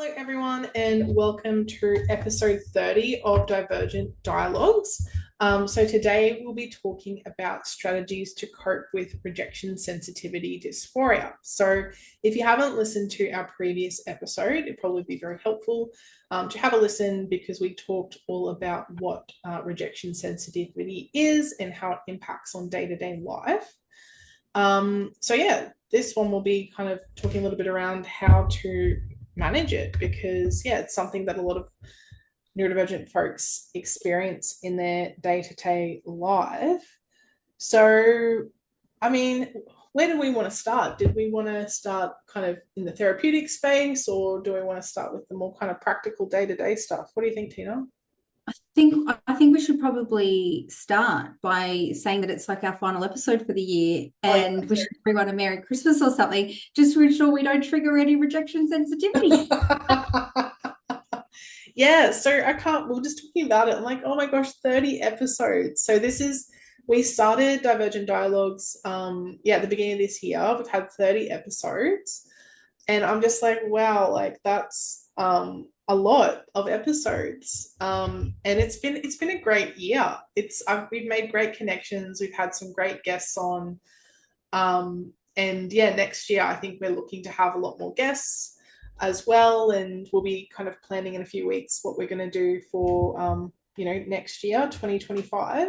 Hello, everyone, and welcome to episode 30 of Divergent Dialogues. So, today we'll be talking about strategies to cope with rejection sensitivity dysphoria. So, if you haven't listened to our previous episode, it'd probably be very helpful to have a listen because we talked all about what rejection sensitivity is and how it impacts on day-to-day life. This one will be kind of talking a little bit around how to manage it because it's something that a lot of neurodivergent folks experience in their day-to-day life. So where do we want to start? Did we want to start kind of in the therapeutic space, or do we want to start with the more kind of practical day-to-day stuff? What do you think, Teena? I think we should probably start by saying that it's like our final episode for the year, and wish everyone a Merry Christmas or something, just to ensure we don't trigger any rejection sensitivity. Yeah, so we're just talking about it. I'm like, oh my gosh, 30 episodes. So we started Divergent Dialogues, at the beginning of this year. We've had 30 episodes. And I'm just like, wow, like that's a lot of episodes. And it's been a great year. We've made great connections. We've had some great guests on. Next year I think we're looking to have a lot more guests as well, and we'll be kind of planning in a few weeks what we're going to do for next year, 2025.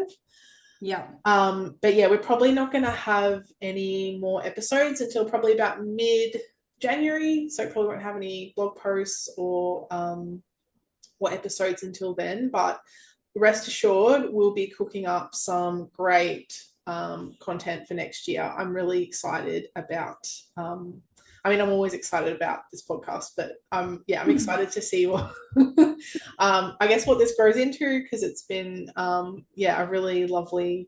Yeah. We're probably not going to have any more episodes until probably about mid-January, so probably won't have any blog posts or episodes until then, but rest assured we'll be cooking up some great content for next year. I'm really excited about I'm always excited about this podcast, but I'm excited to see what I guess what this grows into, because it's been a really lovely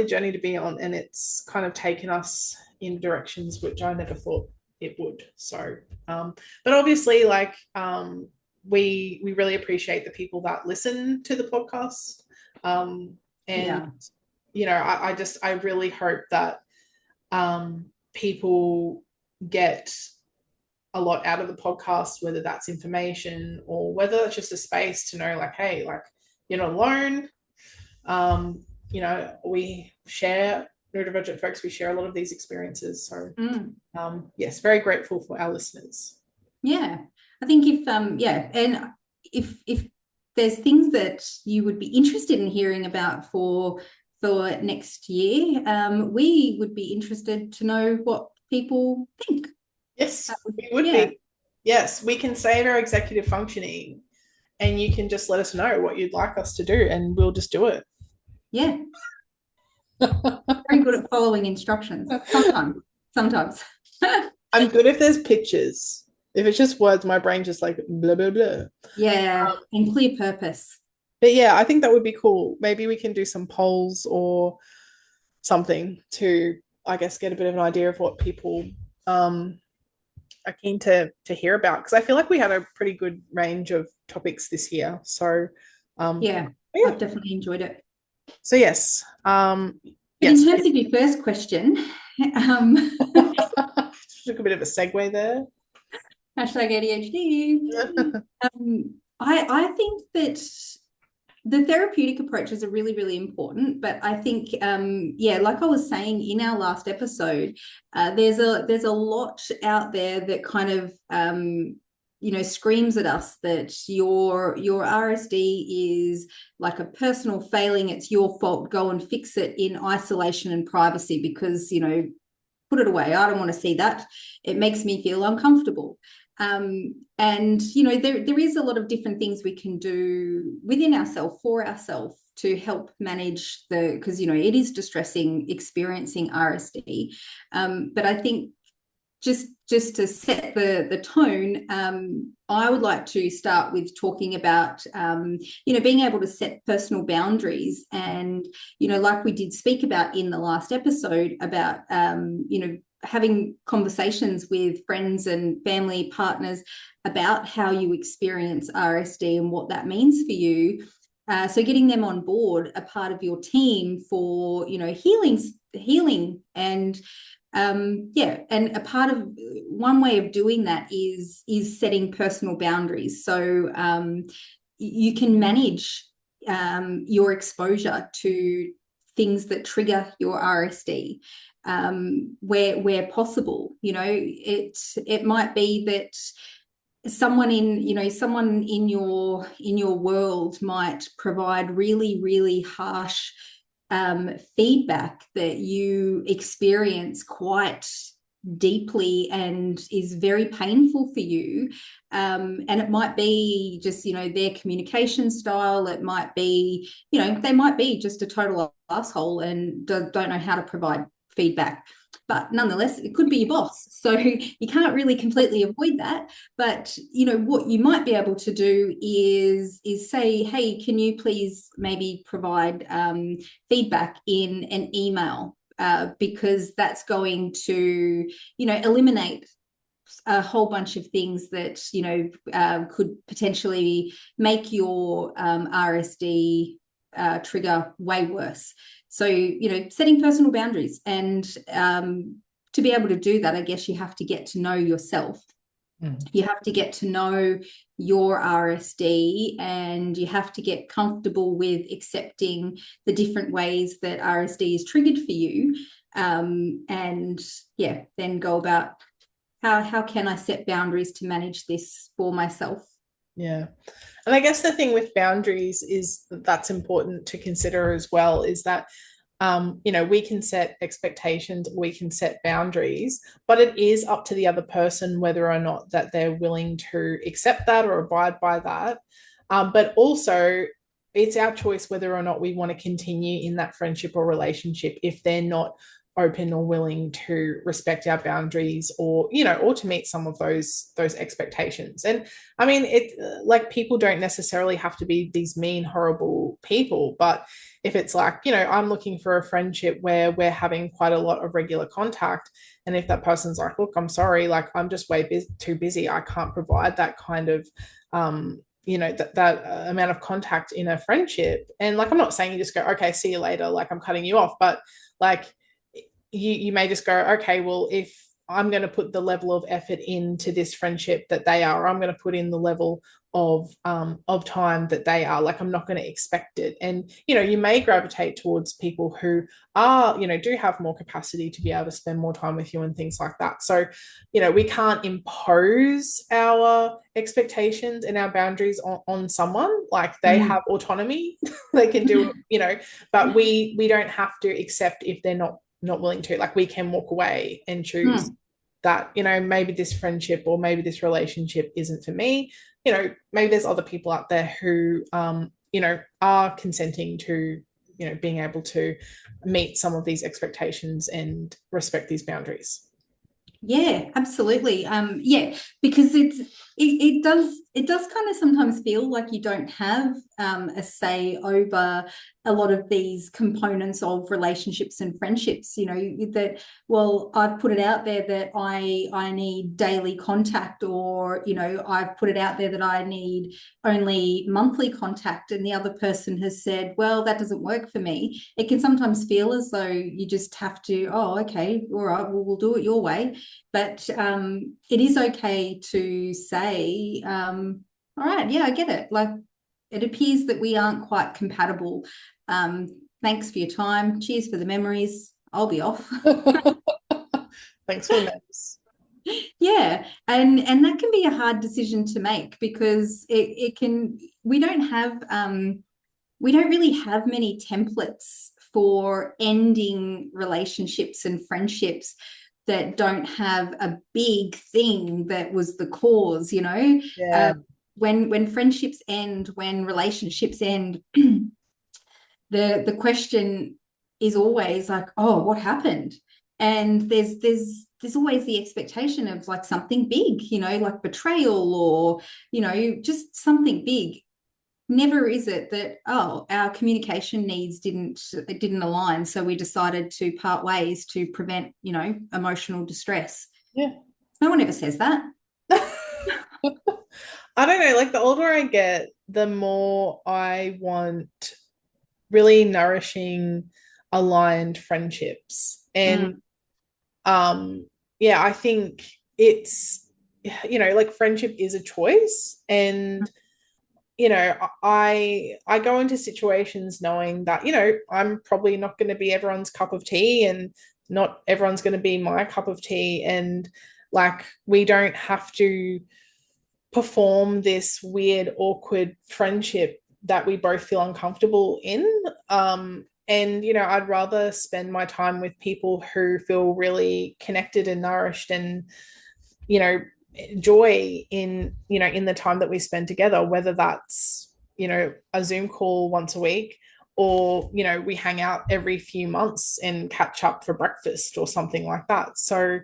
journey to be on, and it's kind of taken us in directions which I never thought it would. So but obviously, we really appreciate the people that listen to the podcast. And I really hope that people get a lot out of the podcast, whether that's information or whether it's just a space to know, like, hey, like, you're not alone. We share, neurodivergent folks, we share a lot of these experiences. So yes, very grateful for our listeners. Yeah. I think if there's things that you would be interested in hearing about for next year, we would be interested to know what people think. Yes, we would be. Yes, we can save our executive functioning, and you can just let us know what you'd like us to do, and we'll just do it. Yeah. Very good at following instructions. Sometimes. I'm good if there's pictures. If it's just words, my brain just like blah, blah, blah. Yeah, and clear purpose. But yeah, I think that would be cool. Maybe we can do some polls or something to, I guess, get a bit of an idea of what people are keen to hear about. Because I feel like we had a pretty good range of topics this year. So I've definitely enjoyed it. So yes. In terms of your first question, took a bit of a segue there. Hashtag ADHD. I think that the therapeutic approaches are really, really important, but I think, like I was saying in our last episode, there's a lot out there that kind of, screams at us that your RSD is like a personal failing. It's your fault. Go and fix it in isolation and privacy because, put it away. I don't want to see that. It makes me feel uncomfortable. There is a lot of different things we can do within ourselves, for ourselves, to help manage because it is distressing experiencing RSD. But I think just to set the tone, I would like to start with talking about being able to set personal boundaries, and like we did speak about in the last episode about having conversations with friends and family partners about how you experience RSD and what that means for you. So getting them on board, a part of your team for healing and Yeah, and a part of one way of doing that is setting personal boundaries. So you can manage your exposure to things that trigger your RSD where possible. It might be that someone in your world might provide really, really harsh feedback that you experience quite deeply and is very painful for you. And it might be just, their communication style. It might be, they might be just a total asshole and don't know how to provide feedback. But nonetheless, it could be your boss. So you can't really completely avoid that. But what you might be able to do is say, hey, can you please maybe provide feedback in an email, because that's going to eliminate a whole bunch of things that could potentially make your RSD trigger way worse. So setting personal boundaries, and to be able to do that, I guess you have to get to know yourself. You have to get to know your RSD, and you have to get comfortable with accepting the different ways that RSD is triggered for you. And yeah, then go about how can I set boundaries to manage this for myself? Yeah. And I guess the thing with boundaries is that's important to consider as well, is that we can set expectations, we can set boundaries, but it is up to the other person whether or not that they're willing to accept that or abide by that. But also, it's our choice whether or not we want to continue in that friendship or relationship if they're not open or willing to respect our boundaries, or or to meet some of those expectations. And I mean, it like, people don't necessarily have to be these mean, horrible people, but if it's like, I'm looking for a friendship where we're having quite a lot of regular contact, and if that person's like, look, I'm sorry, like, I'm just way too busy, I can't provide that kind of that amount of contact in a friendship. And like, I'm not saying you just go, okay, see you later, like, I'm cutting you off, but like, you may just go, okay, well, if I'm going to put the level of effort into this friendship that they are, I'm going to put in the level of time that they are, like, I'm not going to expect it. And you may gravitate towards people who are, do have more capacity to be able to spend more time with you and things like that. So we can't impose our expectations and our boundaries on someone. Like, they have autonomy. They can do it, but we don't have to accept if they're not willing to. Like, we can walk away and choose that, maybe this friendship or maybe this relationship isn't for me. Maybe there's other people out there who are consenting to being able to meet some of these expectations and respect these boundaries. Yeah, absolutely. Yeah, because it does kind of sometimes feel like you don't have a say over a lot of these components of relationships and friendships. That, well, I've put it out there that I need daily contact, or I've put it out there that I need only monthly contact, and the other person has said, well, that doesn't work for me. It can sometimes feel as though you just have to, oh, okay, all right, well, we'll do it your way. But it is okay to say, all right, yeah, I get it. Like, it appears that we aren't quite compatible. Thanks for your time. Cheers for the memories. I'll be off. Thanks for the mess. Yeah, and that can be a hard decision to make, because it can. We don't really have many templates for ending relationships and friendships that don't have a big thing that was the cause. Yeah. When friendships end, when relationships end, the question is always like, oh, what happened? And there's always the expectation of like something big, like betrayal, or just something big. Never is it that, oh, our communication needs didn't align, so we decided to part ways to prevent emotional distress. Yeah. No one ever says that. I don't know, like, the older I get, the more I want really nourishing, aligned friendships. And yeah, I think it's, like friendship is a choice. And I go into situations knowing that, I'm probably not going to be everyone's cup of tea, and not everyone's going to be my cup of tea. And like, we don't have to perform this weird, awkward friendship that we both feel uncomfortable in. And, I'd rather spend my time with people who feel really connected and nourished, and, you know, joy in the time that we spend together, whether that's, a Zoom call once a week, or, we hang out every few months and catch up for breakfast or something like that. So,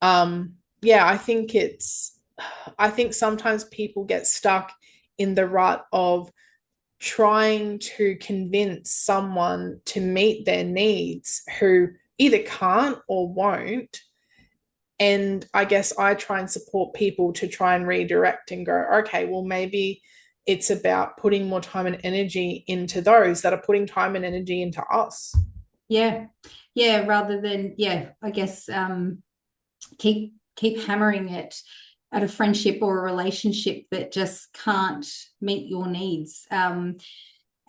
yeah, I think sometimes people get stuck in the rut of trying to convince someone to meet their needs who either can't or won't. And I guess I try and support people to try and redirect and go, okay, well, maybe it's about putting more time and energy into those that are putting time and energy into us. Yeah. Yeah. Rather than, I guess, keep hammering it at a friendship or a relationship that just can't meet your needs. And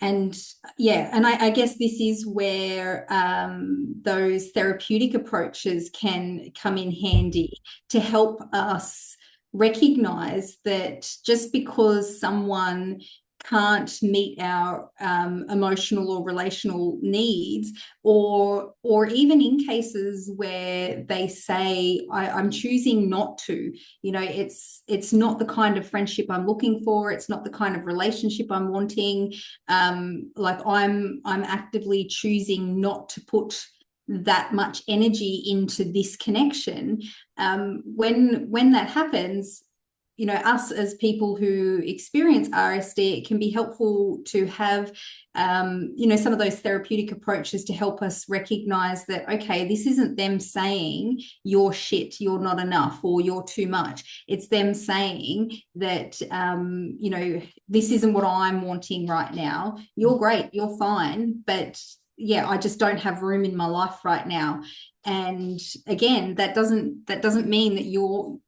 I guess this is where those therapeutic approaches can come in handy to help us recognize that just because someone can't meet our emotional or relational needs, or even in cases where they say, I'm choosing not to, it's not the kind of friendship I'm looking for, it's not the kind of relationship I'm wanting, like I'm actively choosing not to put that much energy into this connection. When that happens, us as people who experience RSD, it can be helpful to have, some of those therapeutic approaches to help us recognize that, okay, this isn't them saying you're shit, you're not enough, or you're too much. It's them saying that, this isn't what I'm wanting right now. You're great, you're fine, but yeah, I just don't have room in my life right now. And again, that doesn't mean that you're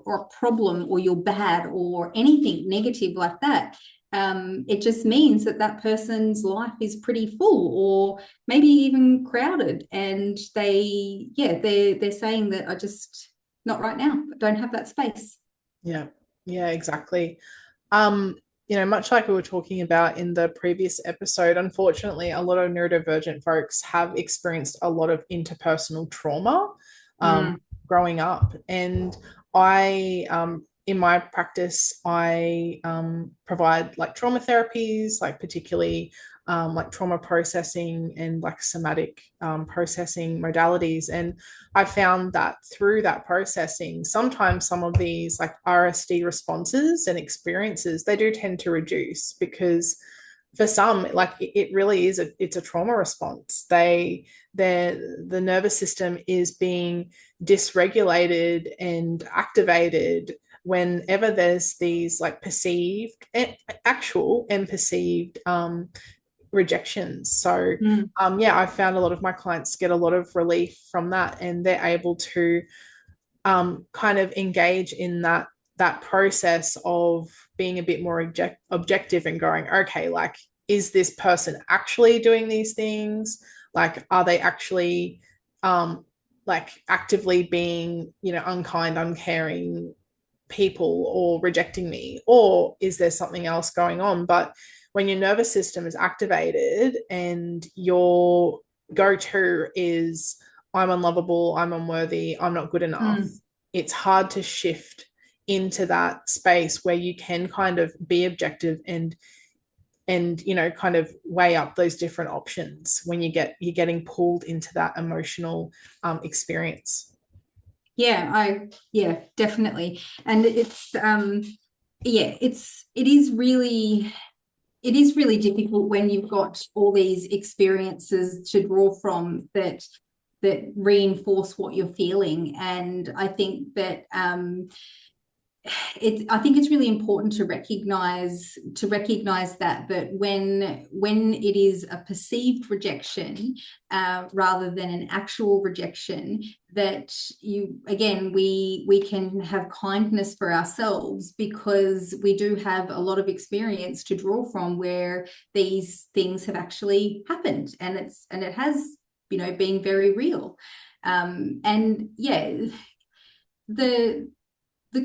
a problem or you're bad or anything negative like that. It just means that person's life is pretty full, or maybe even crowded, and they're saying that I just, not right now, I don't have that space. Yeah, yeah, exactly. Much like we were talking about in the previous episode, unfortunately, a lot of neurodivergent folks have experienced a lot of interpersonal trauma Mm. growing up. And I, in my practice, I provide like trauma therapies, like particularly like trauma processing and like somatic processing modalities. And I found that through that processing, sometimes some of these like RSD responses and experiences, they do tend to reduce, because for some, like it really is it's a trauma response. The nervous system is being dysregulated and activated whenever there's these like perceived, actual and perceived rejections. So Mm. yeah, I found a lot of my clients get a lot of relief from that, and they're able to kind of engage in that process of being a bit more objective and going, okay, like, is this person actually doing these things? Like, are they actually like actively being, unkind, uncaring people, or rejecting me? Or is there something else going on? But when your nervous system is activated and your go-to is, I'm unlovable, I'm unworthy, I'm not good enough, Mm. it's hard to shift into that space where you can kind of be objective and kind of weigh up those different options when you're getting pulled into that emotional experience. Yeah, definitely. And it's it is really difficult when you've got all these experiences to draw from that reinforce what you're feeling. And I think that I think it's really important to recognize that when it is a perceived rejection rather than an actual rejection, that we can have kindness for ourselves, because we do have a lot of experience to draw from where these things have actually happened, and it has, been very real. And yeah, the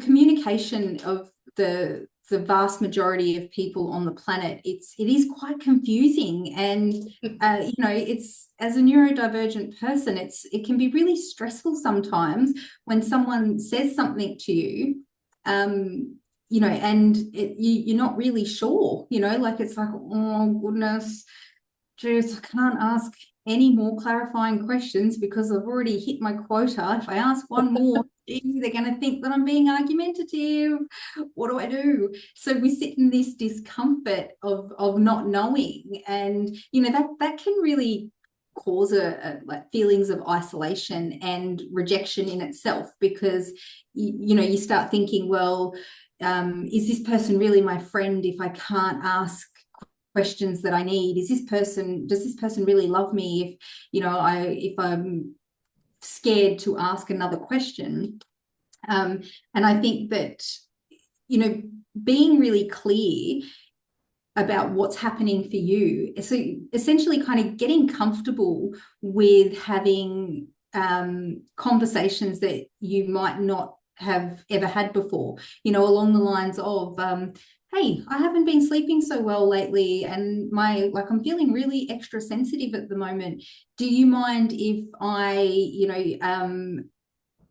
communication of the vast majority of people on the planet, it is quite confusing. And it's, as a neurodivergent person, it can be really stressful sometimes when someone says something to you, and you're not really sure, like, it's like, oh goodness, just I can't ask any more clarifying questions because I've already hit my quota. If I ask one more, they're going to think that I'm being argumentative. What do I do? So we sit in this discomfort of not knowing, and that can really cause like feelings of isolation and rejection in itself, because you start thinking, well, is this person really my friend if I can't ask questions that I need? Does this person really love me if I'm scared to ask another question? And I think that, being really clear about what's happening for you, so essentially kind of getting comfortable with having conversations that you might not have ever had before, along the lines of, hey, I haven't been sleeping so well lately, and I'm feeling really extra sensitive at the moment. Do you mind if I,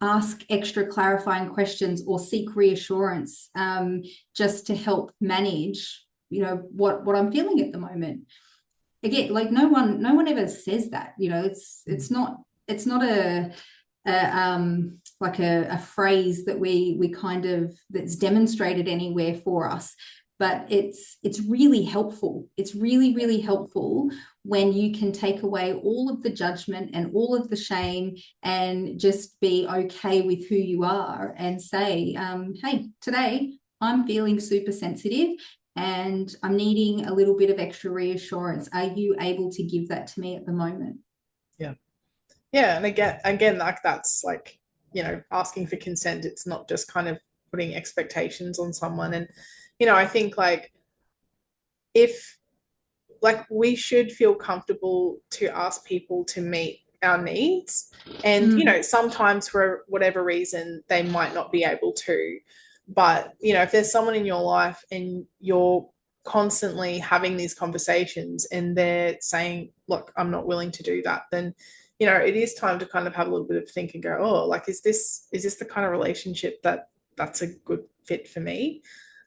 ask extra clarifying questions or seek reassurance, just to help manage, what I'm feeling at the moment? Again, like, no one ever says that. It's not like a phrase that we kind of, that's demonstrated anywhere for us, but it's really helpful. It's really, really helpful when you can take away all of the judgment and all of the shame and just be okay with who you are and say, hey, today I'm feeling super sensitive and I'm needing a little bit of extra reassurance. Are you able to give that to me at the moment? Yeah, and again, like, that's like, asking for consent. It's not just kind of putting expectations on someone. And I think, like, if, like, we should feel comfortable to ask people to meet our needs, and sometimes for whatever reason they might not be able to, but if there's someone in your life and you're constantly having these conversations and they're saying, look, I'm not willing to do that, then it is time to kind of have a little bit of think and go, oh, like, is this the kind of relationship that's a good fit for me?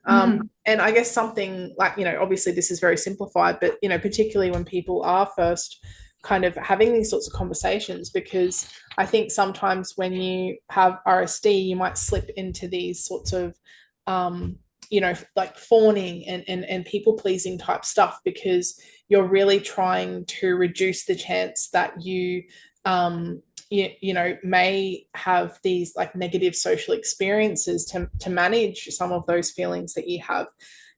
And I guess something like, obviously this is very simplified, but particularly when people are first kind of having these sorts of conversations, because I think sometimes when you have RSD, you might slip into these sorts of like fawning and people pleasing type stuff, because you're really trying to reduce the chance that you may have these like negative social experiences to manage some of those feelings that you have.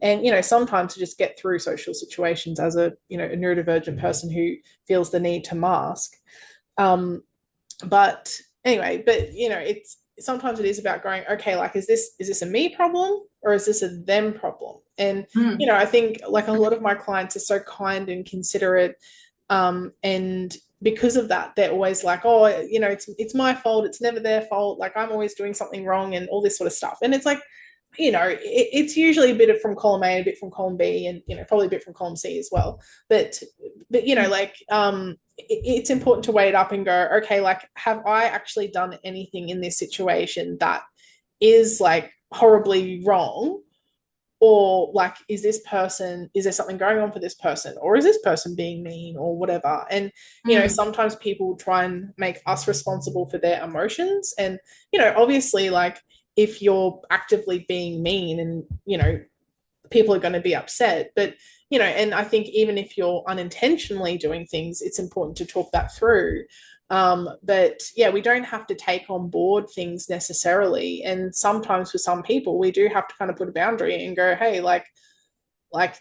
And sometimes to just get through social situations as a a neurodivergent person who feels the need to mask. But anyway, it's sometimes it is about going, okay, like, is this a me problem or is this a them problem? And I think, like, a lot of my clients are so kind and considerate, and because of that, they're always like, oh, it's my fault, it's never their fault, like, I'm always doing something wrong and all this sort of stuff. And it's like, it's usually a bit from column A, a bit from column B, and probably a bit from column C as well. But like, it's important to weigh it up and go, okay, like, have I actually done anything in this situation that is like horribly wrong? Or like, is there something going on for this person, or is this person being mean or whatever? And sometimes people try and make us responsible for their emotions. And obviously, like, if you're actively being mean, and people are going to be upset, but and I think even if you're unintentionally doing things, it's important to talk that through. But yeah, we don't have to take on board things necessarily. And sometimes for some people, we do have to kind of put a boundary and go, hey,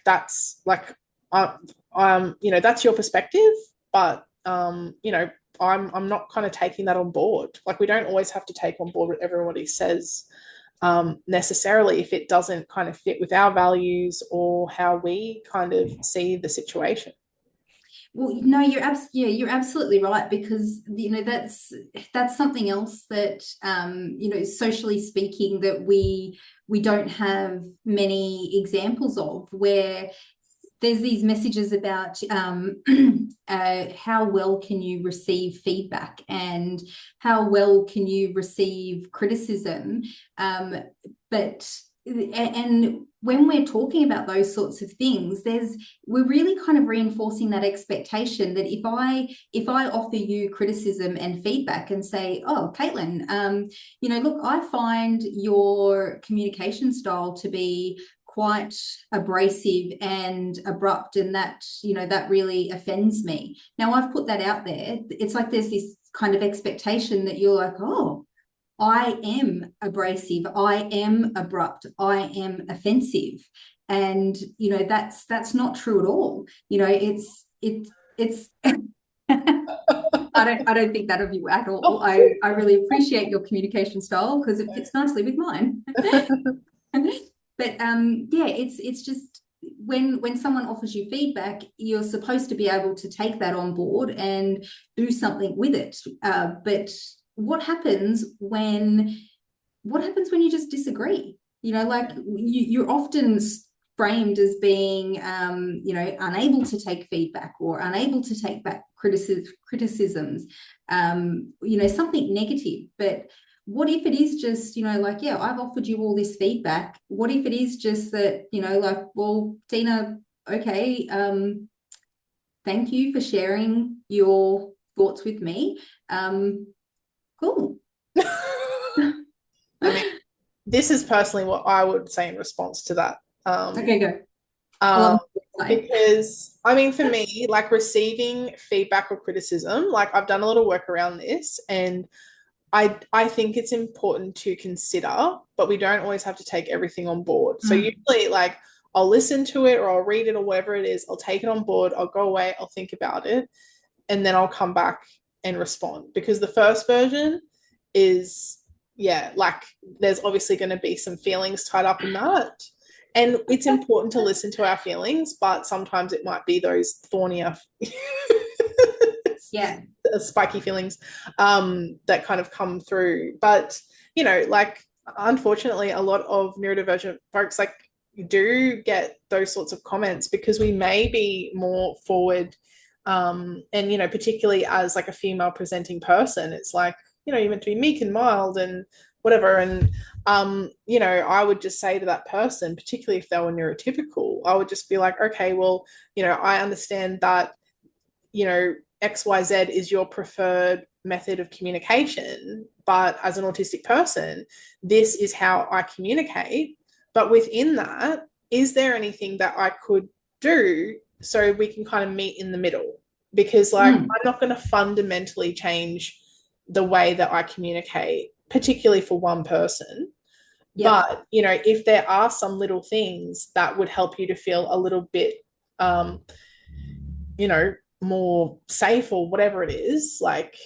that's like, that's your perspective, but I'm not kind of taking that on board. Like, we don't always have to take on board what everybody says, necessarily, if it doesn't kind of fit with our values or how we kind of see the situation. Well, no, you're absolutely right, because that's something else that socially speaking, that we don't have many examples of, where there's these messages about how well can you receive feedback, and how well can you receive criticism, but and when we're talking about those sorts of things, we're really kind of reinforcing that expectation that if I offer you criticism and feedback and say, oh, Caitlin, look, I find your communication style to be quite abrasive and abrupt, and that really offends me. Now, I've put that out there. It's like there's this kind of expectation that you're like, oh, I am abrasive, I am abrupt, I am offensive. And that's not true at all. It's I don't think that of you at all. Oh. I really appreciate your communication style, because it fits nicely with mine. But yeah, it's just when someone offers you feedback, you're supposed to be able to take that on board and do something with it. But what happens when you just disagree? Like, you're often framed as being unable to take feedback, or unable to take back criticisms, something negative. But what if it is just, yeah, I've offered you all this feedback. What if it is just that, well, Teena, okay, thank you for sharing your thoughts with me. Cool. I mean, this is personally what I would say in response to that. Okay, go. Because I mean, for me, like, receiving feedback or criticism, like, I've done a lot of work around this, and I think it's important to consider, but we don't always have to take everything on board. So usually, like, I'll listen to it, or I'll read it, or whatever it is, I'll take it on board, I'll go away, I'll think about it, and then I'll come back and respond. Because the first version is, yeah, like, there's obviously going to be some feelings tied up in that. And it's important to listen to our feelings, but sometimes it might be those thornier, yeah, spiky feelings that kind of come through. But, like, unfortunately, a lot of neurodivergent folks, like, do get those sorts of comments because we may be more forward, and, particularly as, like, a female presenting person, it's like, you're meant to be meek and mild and whatever. And I would just say to that person, particularly if they were neurotypical, I would just be like, okay, well, I understand that, XYZ is your preferred method of communication, but as an autistic person, this is how I communicate. But within that, is there anything that I could do so we can kind of meet in the middle? Because, like, I'm not going to fundamentally change the way that I communicate, particularly for one person. Yep. But, if there are some little things that would help you to feel a little bit, more safe, or whatever it is, like,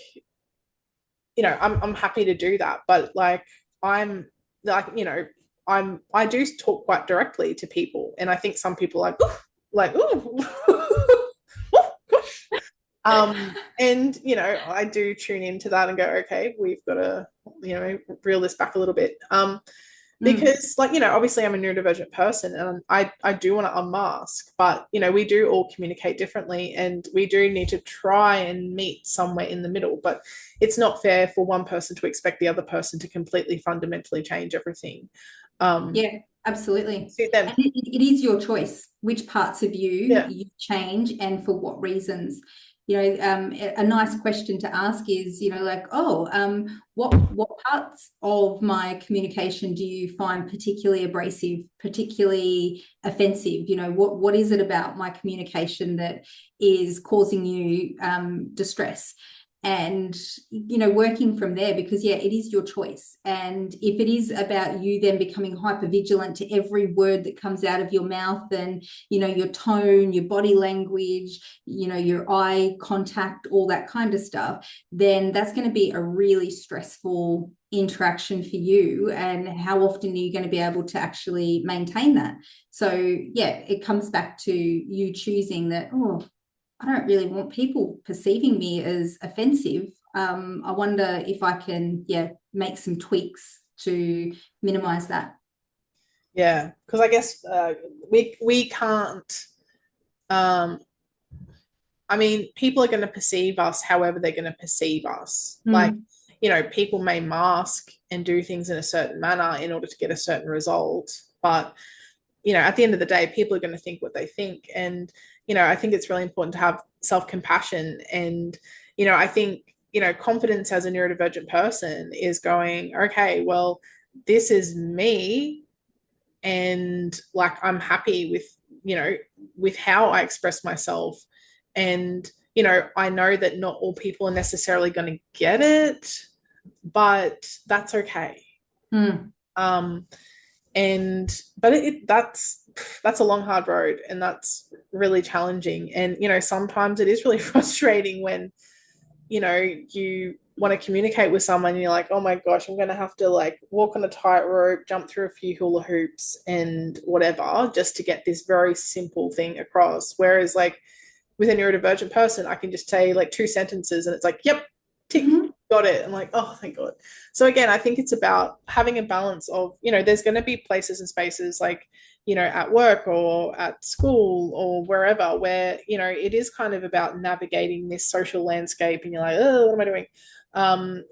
I'm happy to do that. But, like, I'm like, I do talk quite directly to people, and I think some people are like, ooh. And I do tune into that and go, okay, we've got to reel this back a little bit, because like, obviously I'm a neurodivergent person, and I do want to unmask, but we do all communicate differently, and we do need to try and meet somewhere in the middle. But it's not fair for one person to expect the other person to completely fundamentally change everything. Yeah, absolutely. And it is your choice which parts of you change, and for what reasons. A nice question to ask is, like, what parts of my communication do you find particularly abrasive, particularly offensive? What is it about my communication that is causing you distress? and working from there, because it is your choice. And if it is about you then becoming hyper vigilant to every word that comes out of your mouth, and your tone, your body language, your eye contact, all that kind of stuff, then that's going to be a really stressful interaction for you. And how often are you going to be able to actually maintain that? So it comes back to you choosing that, I don't really want people perceiving me as offensive. I wonder if I can, make some tweaks to minimize that. Yeah, because I guess we can't. I mean, people are going to perceive us however they're going to perceive us. Like, people may mask and do things in a certain manner in order to get a certain result, but at the end of the day, people are going to think what they think. And, I think it's really important to have self-compassion. And, I think, confidence as a neurodivergent person is going, okay, well, this is me. And like, I'm happy with how I express myself. And, I know that not all people are necessarily going to get it, but that's okay. Um, but that's a long, hard road, and that's really challenging. And sometimes it is really frustrating when you want to communicate with someone and you're like, oh my gosh, I'm going to have to like walk on a tightrope, jump through a few hula hoops and whatever just to get this very simple thing across. Whereas like with a neurodivergent person, I can just say like 2 sentences and it's like, yep, tick, got it. I'm like, oh, thank God. So again, I think it's about having a balance of, there's going to be places and spaces like, at work or at school or wherever where, it is kind of about navigating this social landscape and you're like, oh, what am I doing?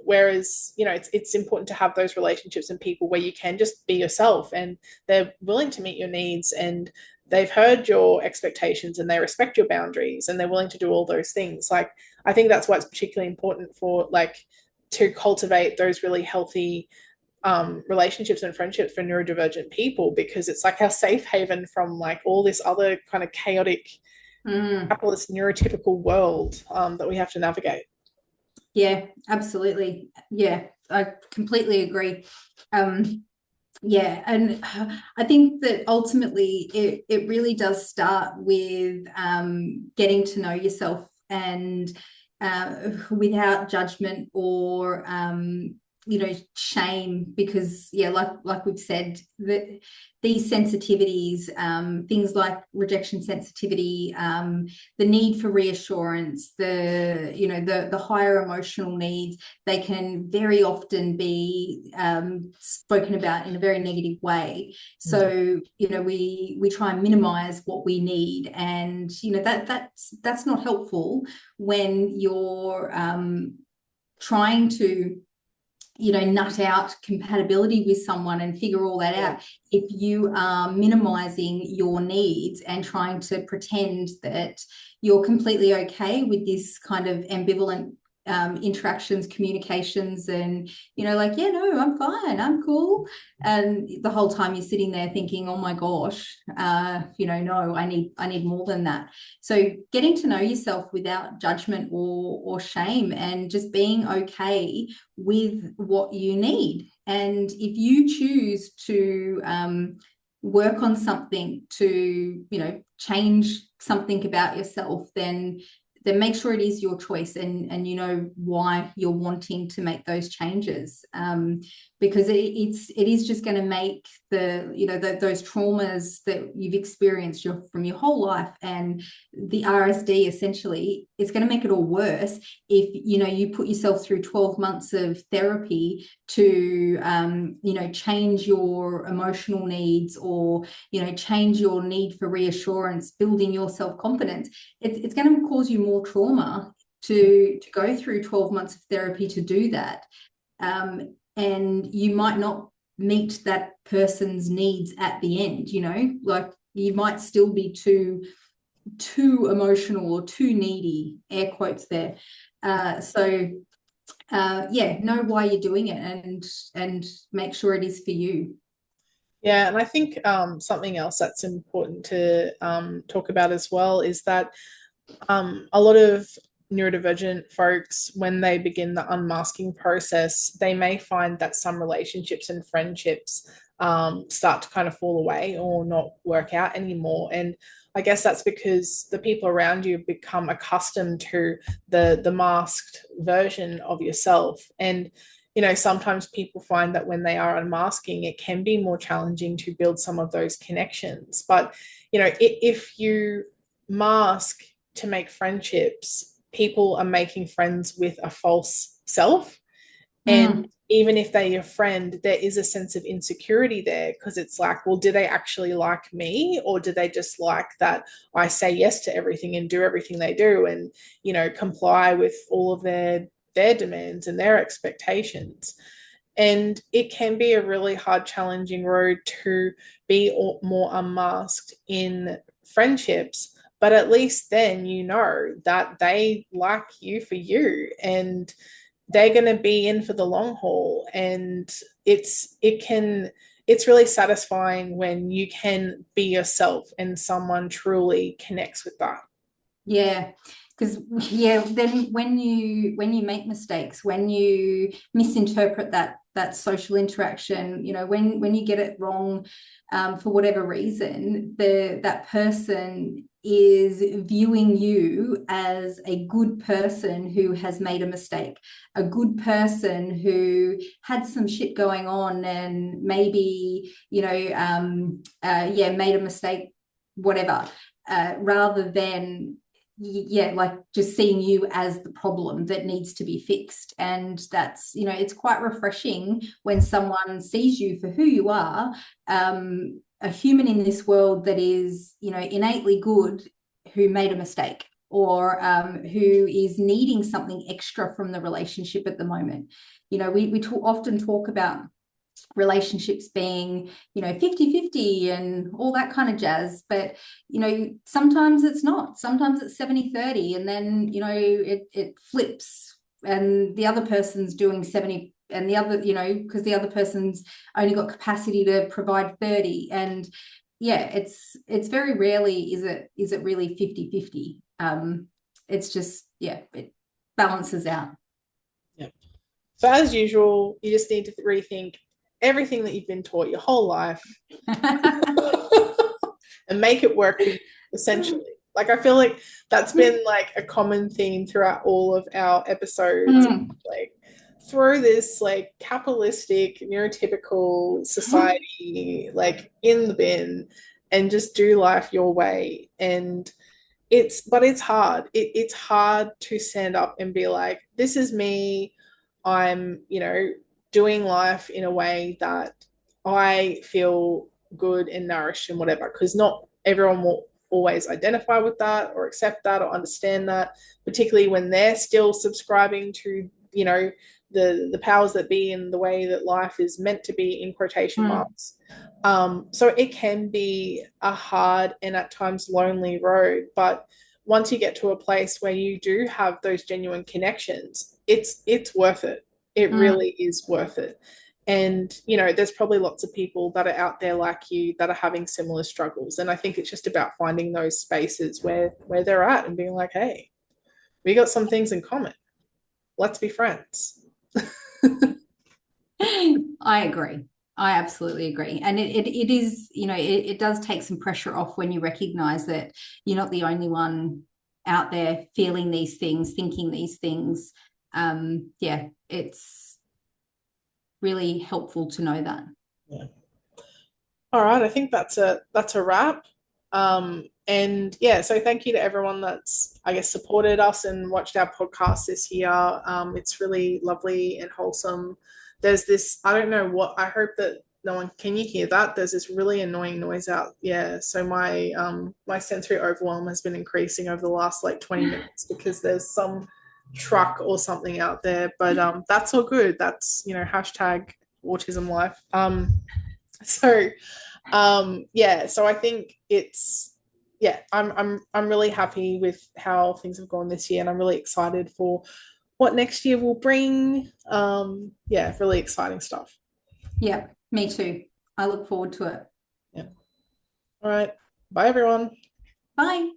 Whereas, it's important to have those relationships and people where you can just be yourself and they're willing to meet your needs and they've heard your expectations and they respect your boundaries and they're willing to do all those things. Like, I think that's why it's particularly important for like to cultivate those really healthy relationships and friendships for neurodivergent people, because it's like our safe haven from like all this other kind of chaotic capitalist neurotypical world that we have to navigate. Yeah, absolutely. Yeah, I completely agree. And I think that ultimately it really does start with getting to know yourself, and without judgment or shame, because like we've said, that these sensitivities, things like rejection sensitivity, the need for reassurance, the higher emotional needs, they can very often be spoken about in a very negative way. So we try and minimize what we need, and that's not helpful when you're trying to nut out compatibility with someone and figure all that out. If you are minimizing your needs and trying to pretend that you're completely okay with this kind of ambivalent interactions, communications, and like, no, I'm fine, I'm cool, and the whole time you're sitting there thinking, oh my gosh, no, I need more than that. So getting to know yourself without judgment or shame, and just being okay with what you need. And if you choose to work on something to change something about yourself, then make sure it is your choice, and why you're wanting to make those changes, because it is just going to make those traumas that you've experienced from your whole life, and the RSD essentially, it's going to make it all worse if you put yourself through 12 months of therapy to change your emotional needs, or change your need for reassurance, building your self-confidence. It's going to cause you more trauma to go through 12 months of therapy to do that, and you might not meet that person's needs at the end. Like, you might still be too emotional or too needy, air quotes there. Know why you're doing it, and make sure it is for you. Yeah, and I think something else that's important to talk about as well is that a lot of neurodivergent folks, when they begin the unmasking process, they may find that some relationships and friendships start to kind of fall away or not work out anymore. And I guess that's because the people around you become accustomed to the masked version of yourself. And sometimes people find that when they are unmasking, it can be more challenging to build some of those connections. But if you mask to make friendships, people are making friends with a false self. And even if they're your friend, there is a sense of insecurity there, because it's like, well, do they actually like me, or do they just like that I say yes to everything and do everything they do and comply with all of their demands and their expectations? And it can be a really hard, challenging road to be more unmasked in friendships. But at least then that they like you for you, and they're going to be in for the long haul. And it's really satisfying when you can be yourself and someone truly connects with that. Yeah, because then when you make mistakes, when you misinterpret that social interaction, when you get it wrong, for whatever reason, that person is viewing you as a good person who has made a mistake, a good person who had some shit going on and maybe made a mistake, whatever, rather than like just seeing you as the problem that needs to be fixed. And that's it's quite refreshing when someone sees you for who you are, a human in this world that is innately good, who made a mistake, or who is needing something extra from the relationship at the moment. We often talk about relationships being 50-50 and all that kind of jazz, but sometimes it's not. Sometimes it's 70-30, and then it flips and the other person's doing 70, and the other because the other person's only got capacity to provide 30. And it's very rarely is it really 50-50. It's just it balances out. Yeah. So as usual, you just need to rethink everything that you've been taught your whole life and make it work for you, essentially. Like, I feel like that's been like a common theme throughout all of our episodes. Like, throw this like capitalistic, neurotypical society like in the bin and just do life your way. And it's hard. It's hard to stand up and be like, this is me. I'm, doing life in a way that I feel good and nourished and whatever, because not everyone will always identify with that or accept that or understand that, particularly when they're still subscribing to, the powers that be in the way that life is meant to be, in quotation marks. So it can be a hard and at times lonely road, but once you get to a place where you do have those genuine connections, it's worth it. It really is worth it. And there's probably lots of people that are out there like you that are having similar struggles, and I think it's just about finding those spaces where they're at and being like, hey, we got some things in common, let's be friends. I agree. I absolutely agree. And it is, it does take some pressure off when you recognize that you're not the only one out there feeling these things, thinking these things. It's really helpful to know that. Yeah. All right, I think that's a wrap. And yeah, so thank you to everyone that's, I guess, supported us and watched our podcast this year. It's really lovely and wholesome. There's this, I don't know what, I hope that no one, can you hear that? There's this really annoying noise out. Yeah, so my sensory overwhelm has been increasing over the last like 20 minutes because there's some truck or something out there, but that's all good. That's hashtag autism life. So so I think I'm really happy with how things have gone this year, and I'm really excited for what next year will bring. Really exciting stuff. Yeah, me too. I look forward to it. Yeah. All right, bye everyone. Bye.